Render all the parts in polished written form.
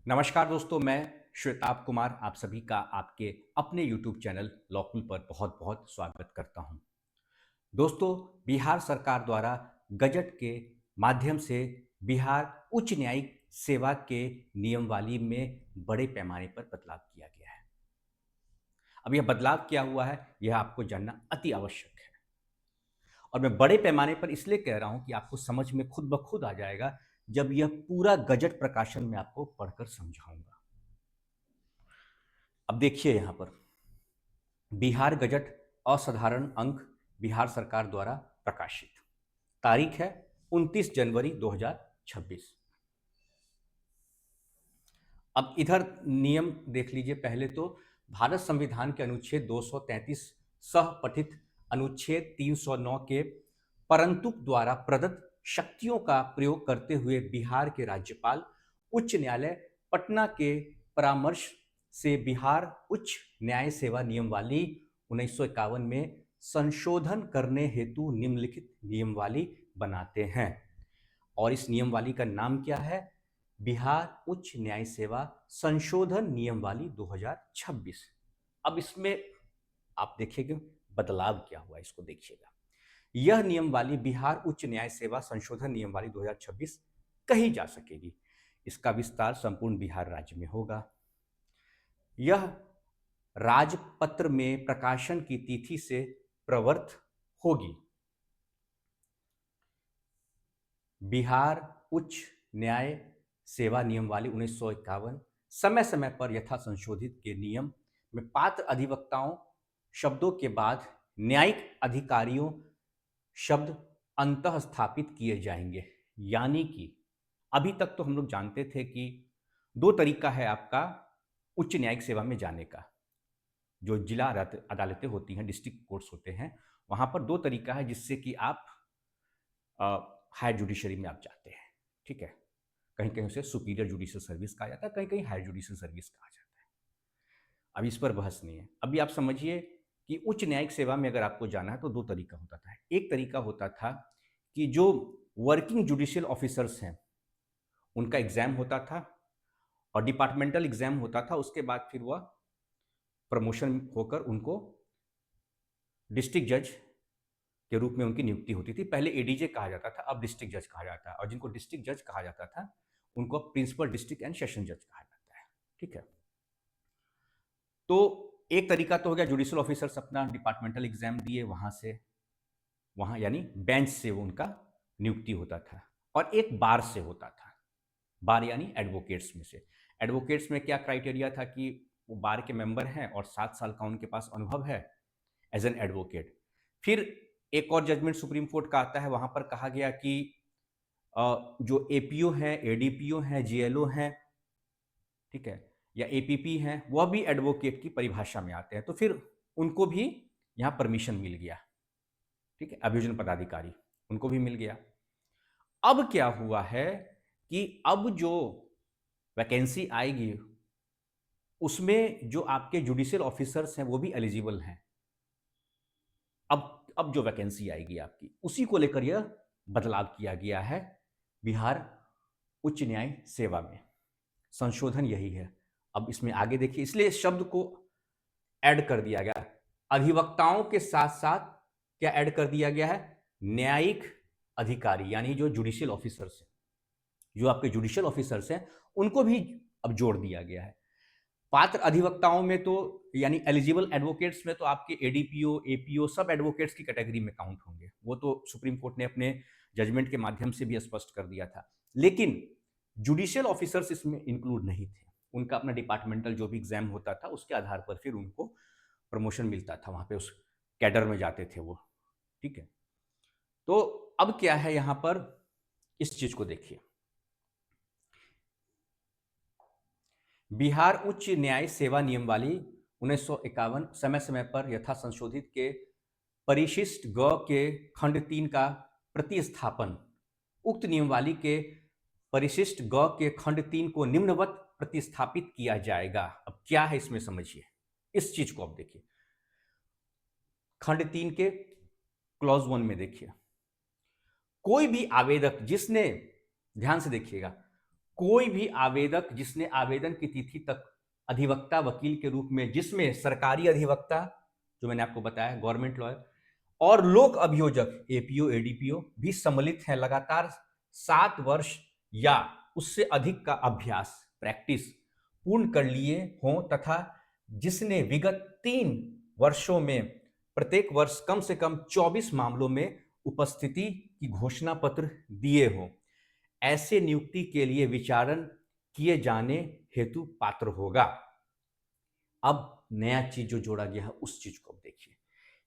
नमस्कार दोस्तों, मैं श्वेताब कुमार आप सभी का आपके अपने YouTube चैनल लॉकुल पर बहुत बहुत स्वागत करता हूं। दोस्तों, बिहार सरकार द्वारा गजट के माध्यम से बिहार उच्च न्यायिक सेवा के नियमावली में बड़े पैमाने पर बदलाव किया गया है। अब यह बदलाव क्या हुआ है, यह आपको जानना अति आवश्यक है। और मैं बड़े पैमाने पर इसलिए कह रहा हूं कि आपको समझ में खुद ब खुद आ जाएगा जब यह पूरा गजट प्रकाशन में आपको पढ़कर समझाऊंगा। अब देखिए यहाँ पर बिहार गजट असाधारण अंक बिहार सरकार द्वारा प्रकाशित। तारीख है 29 जनवरी 2026। अब इधर नियम देख लीजिए। पहले तो भारत संविधान के अनुच्छेद 233 सह पठित अनुच्छेद 309 के परंतु द्वारा प्रदत्त शक्तियों का प्रयोग करते हुए बिहार के राज्यपाल उच्च न्यायालय पटना के परामर्श से बिहार उच्च न्याय सेवा नियमावली 1951 में संशोधन करने हेतु निम्नलिखित नियमावली बनाते हैं। और इस नियमावली का नाम क्या है? बिहार उच्च न्याय सेवा संशोधन नियमावली 2026। अब इसमें आप देखिएगा बदलाव क्या हुआ, इसको देखिएगा। यह नियमावली बिहार उच्च न्याय सेवा संशोधन नियमावली 2026 कही जा सकेगी। इसका विस्तार संपूर्ण बिहार राज्य में होगा। यह राजपत्र में प्रकाशन की तिथि से प्रवृत्त होगी। बिहार उच्च न्याय सेवा नियमावली 1951 समय समय पर यथा संशोधित के नियम में पात्र अधिवक्ताओं शब्दों के बाद न्यायिक अधिकारियों शब्द अंतः स्थापित किए जाएंगे। यानी कि अभी तक तो हम लोग जानते थे कि दो तरीका है आपका उच्च न्यायिक सेवा में जाने का। जो जिला अदालतें होती हैं, डिस्ट्रिक्ट कोर्ट्स होते हैं, वहां पर दो तरीका है जिससे कि आप हायर जुडिशरी में आप जाते हैं। ठीक है, कहीं कहीं उसे सुपीरियर जुडिशियल सर्विस कहा जाता है, कहीं कहीं हायर जुडिशियल सर्विस कहा जाता है। अब इस पर बहस नहीं है। अभी आप समझिए कि उच्च न्यायिक सेवा में अगर आपको जाना है तो दो तरीका होता था। एक तरीका होता था कि जो वर्किंग जुडिशियल ऑफिसर्स हैं उनका एग्जाम होता था और डिपार्टमेंटल एग्जाम होता था। उसके बाद फिर वह प्रमोशन होकर उनको डिस्ट्रिक्ट जज के रूप में उनकी नियुक्ति होती थी। पहले एडीजे कहा जाता था, अब डिस्ट्रिक्ट जज कहा जाता है। और जिनको डिस्ट्रिक्ट जज कहा जाता था उनको प्रिंसिपल डिस्ट्रिक्ट एंड सेशन जज कहा जाता है। ठीक है, तो एक तरीका तो हो गया जुडिशियल ऑफिसर्स अपना डिपार्टमेंटल एग्जाम दिए, वहां यानी बेंच से वो उनका नियुक्ति होता था। और एक बार से होता था। बार यानी एडवोकेट्स में से। एडवोकेट्स में क्या क्राइटेरिया था कि वो बार के मेंबर हैं और 7 साल का उनके पास अनुभव है एज एन एडवोकेट। फिर एक और जजमेंट सुप्रीम कोर्ट का आता है, वहां पर कहा गया कि जो एपीओ है, एडीपीओ है, जीएलओ है, ठीक है, या एपीपी हैं, वह भी एडवोकेट की परिभाषा में आते हैं। तो फिर उनको भी यहाँ परमिशन मिल गया। ठीक है, अभियोजन पदाधिकारी उनको भी मिल गया। अब क्या हुआ है कि अब जो वैकेंसी आएगी उसमें जो आपके जुडिशियल ऑफिसर्स हैं वो भी एलिजिबल हैं। अब जो वैकेंसी आएगी आपकी, उसी को लेकर यह बदलाव किया गया है बिहार उच्च न्याय सेवा में। संशोधन यही है। अब इसमें आगे देखिए, इसलिए इस शब्द को ऐड कर दिया गया। अधिवक्ताओं के साथ साथ क्या ऐड कर दिया गया है? न्यायिक अधिकारी, यानी जो जुडिशियल ऑफिसर्स हैं, जो आपके जुडिशियल ऑफिसर्स हैं उनको भी अब जोड़ दिया गया है। पात्र अधिवक्ताओं में तो यानी एलिजिबल एडवोकेट्स में तो आपके एडीपीओ, एपीओ सब एडवोकेट्स की कैटेगरी में काउंट होंगे। वो तो सुप्रीम कोर्ट ने अपने जजमेंट के माध्यम से भी स्पष्ट कर दिया था। लेकिन जुडिशियल ऑफिसर्स इसमें इंक्लूड नहीं थे। उनका अपना डिपार्टमेंटल जो भी एग्जाम होता था उसके आधार पर फिर उनको प्रमोशन मिलता था, वहां पे उस कैडर में जाते थे वो। ठीक है, तो अब क्या है यहां पर, इस चीज को देखिए। बिहार उच्च न्याय सेवा नियमावली 1951 समय समय पर यथा संशोधित के परिशिष्ट ग के खंड 3 का प्रतिस्थापन उक्त नियमावली के परिशिष्ट ग के खंड 3 को निम्नवत प्रतिस्थापित किया जाएगा। अब क्या है इसमें समझिए, इस चीज को अब देखिए। खंड 3 के क्लॉज 1 में देखिए, कोई भी आवेदक जिसने, ध्यान से देखिएगा, कोई भी आवेदक जिसने आवेदन की तिथि तक अधिवक्ता वकील के रूप में, जिसमें सरकारी अधिवक्ता जो मैंने आपको बताया गवर्नमेंट लॉयर और लोक अभियोजक एपीओ एडीपीओ भी सम्मिलित हैं, लगातार 7 वर्ष या उससे अधिक का अभ्यास प्रैक्टिस पूर्ण कर लिए हों तथा जिसने विगत 3 वर्षों में प्रत्येक वर्ष कम से कम 24 मामलों में उपस्थिति की घोषणा पत्र दिए हों, ऐसे नियुक्ति के लिए विचारण किए जाने हेतु पात्र होगा। अब नया चीज जो जोड़ा गया है उस चीज को देखिए।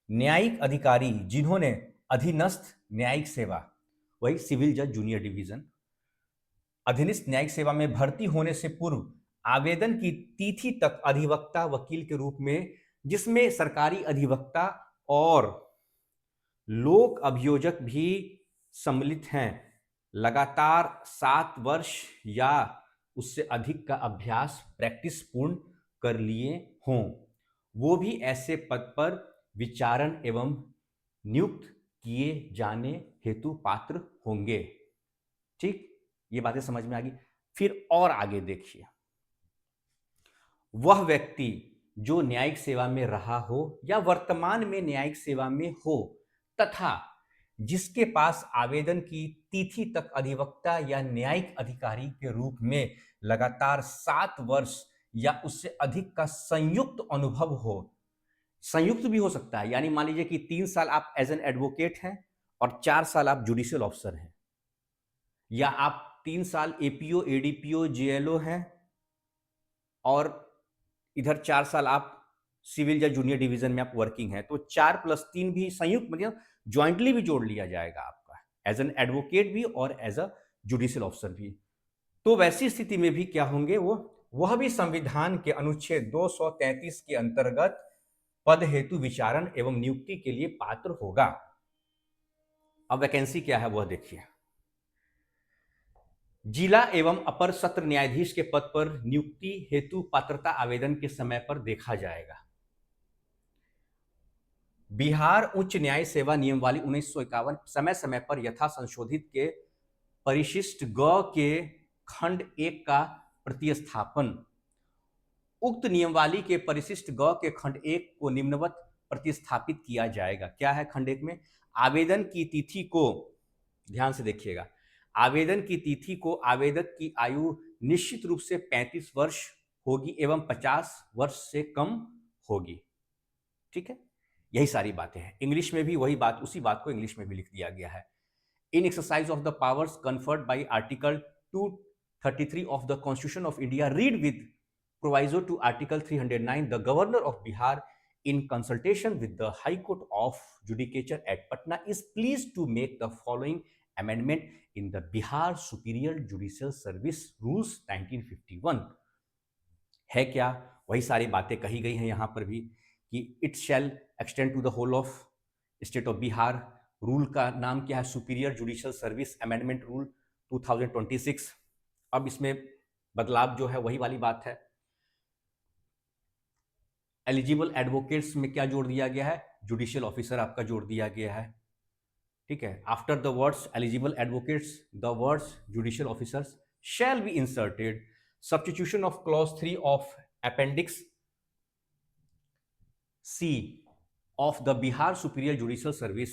न्यायिक अधिकारी जिन्होंने अधीनस्थ न्यायिक सेवा, वही सिविल जज जूनियर डिवीजन, अधीनस्थ न्यायिक सेवा में भर्ती होने से पूर्व आवेदन की तिथि तक अधिवक्ता वकील के रूप में, जिसमें सरकारी अधिवक्ता और लोक अभियोजक भी सम्मिलित हैं, लगातार 7 वर्ष या उससे अधिक का अभ्यास प्रैक्टिस पूर्ण कर लिए हों, वो भी ऐसे पद पर विचारण एवं नियुक्त किए जाने हेतु पात्र होंगे। ठीक, ये बातें समझ में आ गई। फिर और आगे देखिए, वह व्यक्ति जो न्यायिक सेवा में रहा हो या वर्तमान में न्यायिक सेवा में हो तथा जिसके पास आवेदन की तिथि तक अधिवक्ता या न्यायिक अधिकारी के रूप में लगातार 7 वर्ष या उससे अधिक का संयुक्त अनुभव हो। संयुक्त भी हो सकता है, यानी मान लीजिए कि 3 साल आप एज एन एडवोकेट हैं और 4 साल आप जुडिशियल ऑफिसर हैं, या आप 3 साल एपीओ एडीपीओ जेएलओ हैं और इधर 4 साल आप सिविल या जूनियर डिवीजन में आप वर्किंग है, तो 4+3 भी संयुक्त मतलब ज्वाइंटली भी जोड़ लिया जाएगा आपका, एज एन एडवोकेट भी और एज अ जुडिशियल ऑफिसर भी। तो वैसी स्थिति में भी क्या होंगे, वह भी संविधान के अनुच्छेद 233 के अंतर्गत पद हेतु विचारण एवं नियुक्ति के लिए पात्र होगा। अब वैकेंसी क्या है वह देखिए। जिला एवं अपर सत्र न्यायाधीश के पद पर नियुक्ति हेतु पात्रता आवेदन के समय पर देखा जाएगा। बिहार उच्च न्याय सेवा नियमावली 1951 समय समय पर यथा संशोधित के परिशिष्ट ग के खंड 1 का प्रतिस्थापन उक्त नियमावली के परिशिष्ट ग के खंड 1 को निम्नवत प्रतिस्थापित किया जाएगा। क्या है खंड 1 में? आवेदन की तिथि को, ध्यान से देखिएगा, आवेदन की तिथि को आवेदक की आयु निश्चित रूप से 35 वर्ष होगी एवं 50 वर्ष से कम होगी। ठीक है, यही सारी बातें हैं। इंग्लिश में भी वही बात, उसी बात को इंग्लिश में भी लिख दिया गया है। In exercise of the powers conferred by article 233 of the Constitution of India, read with proviso to Article 309, the Governor of Bihar, in consultation with the High Court of Judicature at Patna, is pleased to make the following amendment in the Bihar Superior Judicial Service Rules 1951। है क्या? वही सारी बातें कही गई हैं यहाँ पर भी कि it shall extend to the whole of state of Bihar. Rule का नाम क्या है? Superior judicial service amendment rule 2026। अब इसमें बदलाव जो है वही वाली बात है। एलिजिबल एडवोकेट्स में क्या जोड़ दिया गया है? जुडिशियल ऑफिसर आपका जोड़ दिया गया है। ठीक है, after the words eligible advocates the words judicial officers shall be inserted. Substitution of clause 3 of appendix C of the Bihar Superior Judicial Service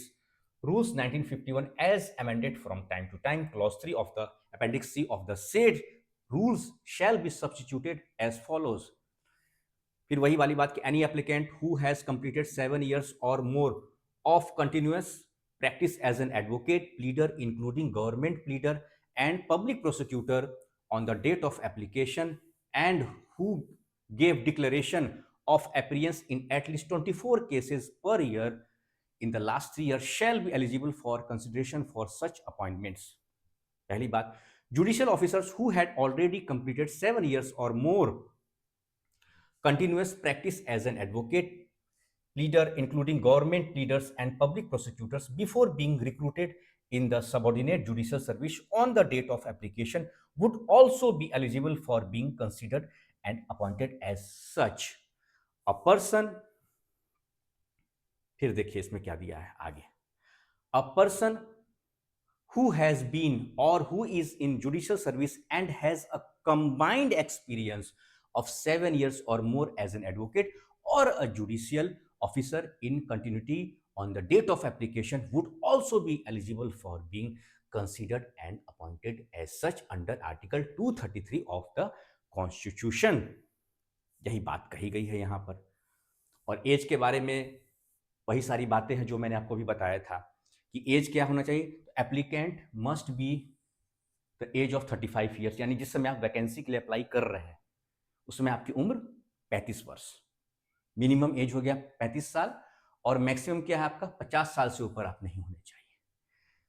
Rules 1951 as amended from time to time. Clause 3 of the Appendix C of the said rules shall be substituted as follows. फिर वही वाली बात कि any applicant who has completed 7 years or more of continuous practice as an advocate, pleader, including government pleader and public prosecutor on the date of application, and who gave declaration of appearance in at least 24 cases per year in the last 3 years shall be eligible for consideration for such appointments. पहली बात, judicial officers who had already completed 7 years or more continuous practice as an advocate, pleader, including government pleaders and public prosecutors, before being recruited in the subordinate judicial service on the date of application would also be eligible for being considered and appointed as such. A person, फिर देखिए इसमें क्या दिया है आगे, a person who has been or who is in judicial service and has a combined experience of 7 years or more as an advocate or a judicial officer in continuity on the date of application would also be eligible for being considered and appointed as such under Article 233 of the Constitution. यही बात कही गई है यहाँ पर। और as के बारे में वही सारी बातें हैं जो मैंने आपको भी बताया था कि एज क्या होना चाहिए। तो applicant must be the age of 35 years, यानी जिस समय आप वैकेंसी के लिए अप्लाई कर रहे हैं उसमें आपकी उम्र 35 वर्ष, मिनिमम एज हो गया 35 साल, और मैक्सिमम क्या है आपका 50 साल से ऊपर आप नहीं होने चाहिए।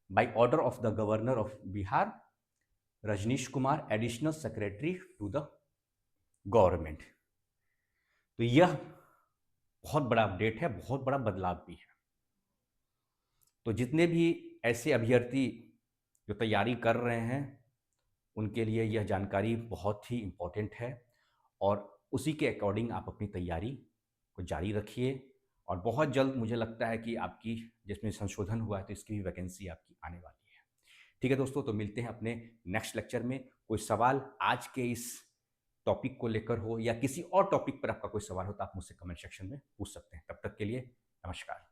By order of the governor of Bihar, Rajnish Kumar, additional secretary to the government. तो यह बहुत बड़ा अपडेट है, बहुत बड़ा बदलाव भी है। तो जितने भी ऐसे अभ्यर्थी जो तैयारी कर रहे हैं उनके लिए यह जानकारी बहुत ही इम्पोर्टेंट है, और उसी के अकॉर्डिंग आप अपनी तैयारी को जारी रखिए। और बहुत जल्द मुझे लगता है कि आपकी जिसमें संशोधन हुआ है तो इसकी भी वैकेंसी आपकी आने वाली है। ठीक है दोस्तों, तो मिलते हैं अपने नेक्स्ट लेक्चर में। कोई सवाल आज के इस टॉपिक को लेकर हो या किसी और टॉपिक पर आपका कोई सवाल हो तो आप मुझसे कमेंट सेक्शन में पूछ सकते हैं। तब तक के लिए नमस्कार।